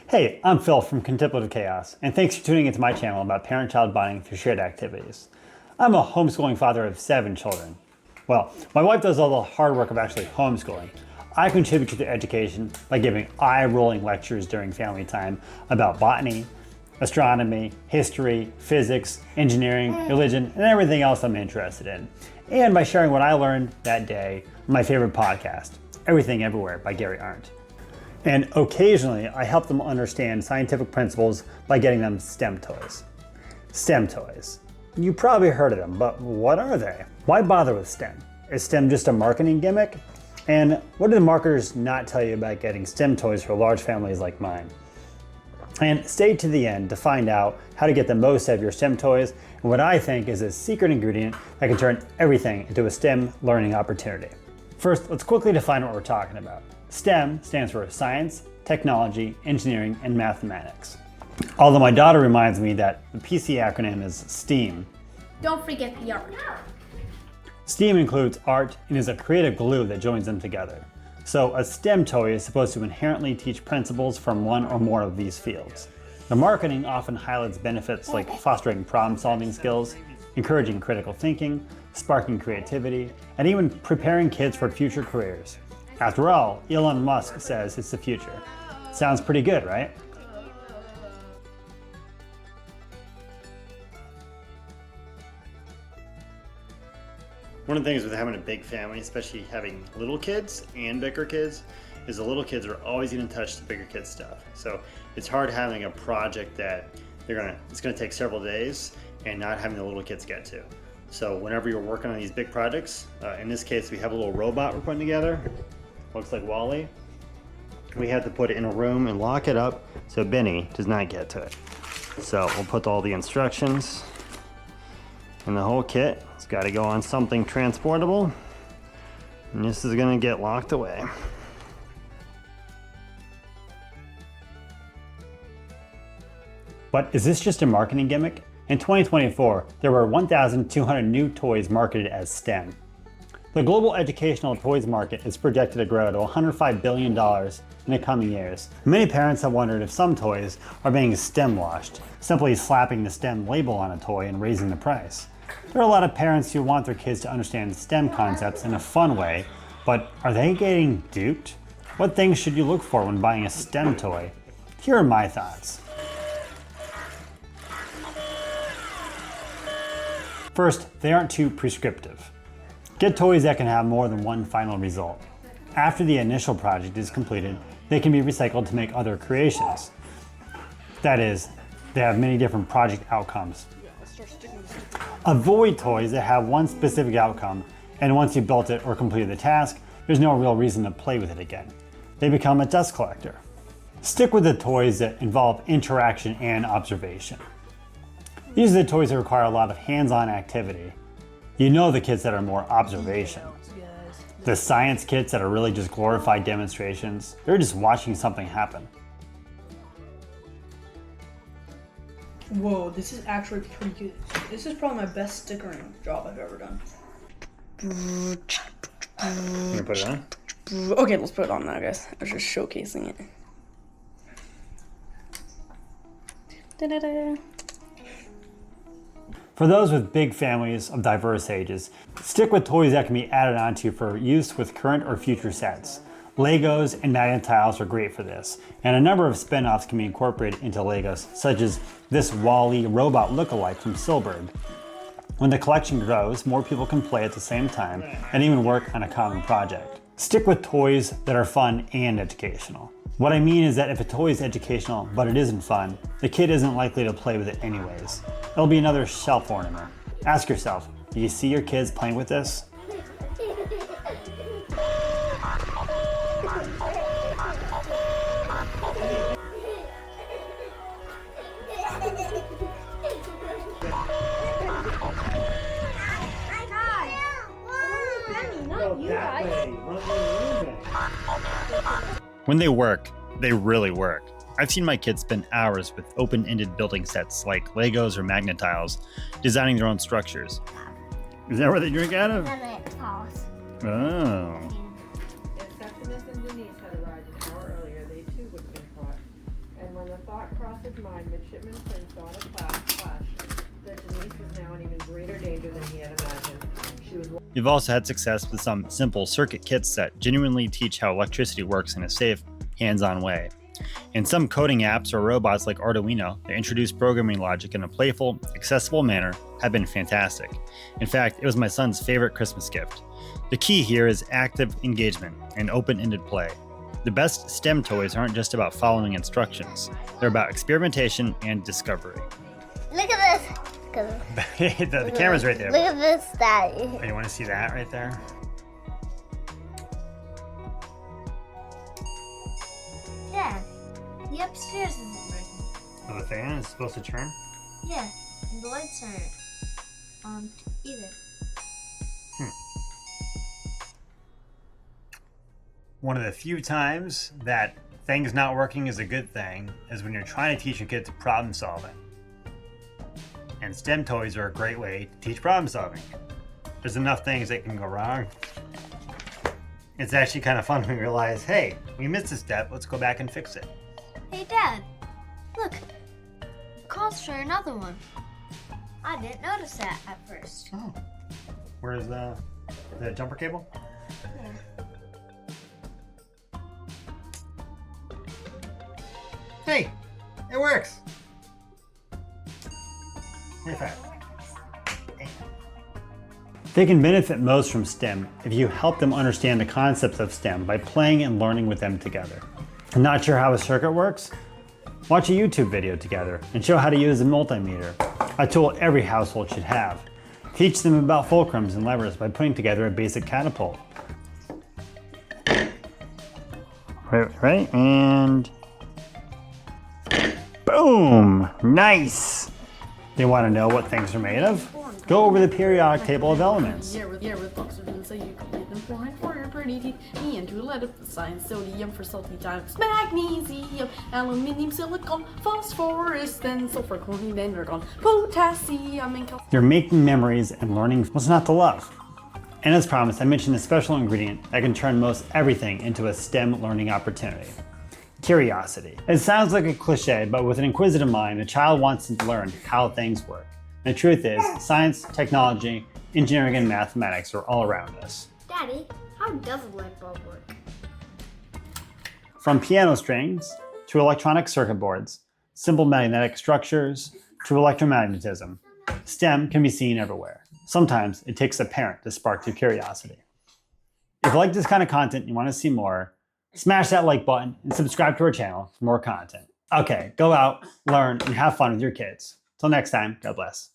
Hey, I'm Phil from Contemplative Chaos, and thanks for tuning into my channel about parent-child bonding through shared activities. I'm a homeschooling father of 7 children. Well, my wife does all the hard work of actually homeschooling. I contribute to their education by giving eye-rolling lectures during family time about botany, astronomy, history, physics, engineering, religion, and everything else I'm interested in. And by sharing what I learned that day on my favorite podcast, Everything Everywhere by Gary Arndt. And occasionally, I help them understand scientific principles by getting them STEM toys. STEM toys. You probably heard of them, but what are they? Why bother with STEM? Is STEM just a marketing gimmick? And what do the marketers not tell you about getting STEM toys for large families like mine? And stay to the end to find out how to get the most out of your STEM toys and what I think is a secret ingredient that can turn everything into a STEM learning opportunity. First, let's quickly define what we're talking about. STEM stands for science, technology, engineering, and mathematics. Although my daughter reminds me that the PC acronym is STEAM. Don't forget the art. STEAM includes art and is a creative glue that joins them together. So a STEM toy is supposed to inherently teach principles from one or more of these fields. The marketing often highlights benefits like fostering problem-solving skills, encouraging critical thinking, sparking creativity, and even preparing kids for future careers. After all, Elon Musk says it's the future. Sounds pretty good, right? One of the things with having a big family, especially having little kids and bigger kids, is the little kids are always going to touch the bigger kids' stuff. So it's hard having a project that it's going to take several days and not having the little kids get to. So whenever you're working on these big projects, in this case we have a little robot we're putting together. Looks like Wally. We had to put it in a room and lock it up so Benny does not get to it. So we'll put all the instructions in the whole kit. It's got to go on something transportable, and this is going to get locked away. But is this just a marketing gimmick? In 2024, there were 1,200 new toys marketed as STEM. The global educational toys market is projected to grow to $105 billion in the coming years. Many parents have wondered if some toys are being STEM washed, simply slapping the STEM label on a toy and raising the price. There are a lot of parents who want their kids to understand STEM concepts in a fun way, but are they getting duped? What things should you look for when buying a STEM toy? Here are my thoughts. First, they aren't too prescriptive. Get toys that can have more than one final result. After the initial project is completed, they can be recycled to make other creations. That is, they have many different project outcomes. Avoid toys that have one specific outcome, and once you built it or completed the task, there's no real reason to play with it again. They become a dust collector. Stick with the toys that involve interaction and observation. These are the toys that require a lot of hands-on activity. You know the kits that are more observation. The science kits that are really just glorified demonstrations, they're just watching something happen. Whoa, this is actually pretty good. This is probably my best stickering job I've ever done. Can you put it on? Okay, let's put it on now, guys. I was just showcasing it. Da-da-da. For those with big families of diverse ages, stick with toys that can be added onto for use with current or future sets. Legos and magnet tiles are great for this, and a number of spin-offs can be incorporated into Legos, such as this Wall-E robot lookalike from Silberg. When the collection grows, more people can play at the same time and even work on a common project. Stick with toys that are fun and educational. What I mean is that if a toy is educational but it isn't fun, the kid isn't likely to play with it anyways. It'll be another shelf ornament. Ask yourself, do you see your kids playing with this? When they work, they really work. I've seen my kids spend hours with open-ended building sets like Legos or magnet tiles, designing their own structures. Is that where they drink out of? Magnet tiles. Oh. If Septimus and Denise had arrived an hour earlier, they too would have been caught. And when On the thought crossed his mind, midshipman Prince saw the flash that Denise was now in even greater danger than he had imagined. She was. We've also had success with some simple circuit kits that genuinely teach how electricity works in a safe, hands-on way. And some coding apps or robots like Arduino that introduce programming logic in a playful, accessible manner have been fantastic. In fact, it was my son's favorite Christmas gift. The key here is active engagement and open-ended play. The best STEM toys aren't just about following instructions. They're about experimentation and discovery. Look at this. the camera's right there. Look at this, Daddy. Oh, you want to see that right there? Yeah. The upstairs isn't working. Oh, the fan is supposed to turn? Yeah. And the lights aren't on either. One of the few times that things not working is a good thing is when you're trying to teach your kids problem solving. And STEM toys are a great way to teach problem solving. There's enough things that can go wrong. It's actually kind of fun when we realize, hey, we missed a step, let's go back and fix it. Hey, Dad. Look. It calls for another one. I didn't notice that at first. Oh. Where's the jumper cable? Hey, it works. High five. They can benefit most from STEM if you help them understand the concepts of STEM by playing and learning with them together. Not sure how a circuit works? Watch a YouTube video together and show how to use a multimeter, a tool every household should have. Teach them about fulcrums and levers by putting together a basic catapult. Right, and boom! Nice! They want to know what things are made of? Go over the periodic table of elements. With oxygen, so you complete them for your pretty teeth. Me and two letter science, sodium for salty times, magnesium, aluminium, silicon, phosphorus, then sulfur, chlorine, then argon, potassium, and calcium. You're making memories and learning what's not to love. And as promised, I mentioned a special ingredient that can turn most everything into a STEM learning opportunity. Curiosity. It sounds like a cliche, but with an inquisitive mind, a child wants to learn how things work. The truth is, science, technology, engineering, and mathematics are all around us. Daddy, how does a light bulb work? From piano strings to electronic circuit boards, simple magnetic structures to electromagnetism, STEM can be seen everywhere. Sometimes it takes a parent to spark your curiosity. If you like this kind of content and you want to see more, smash that like button and subscribe to our channel for more content. Okay, go out, learn, and have fun with your kids. Till next time, God bless.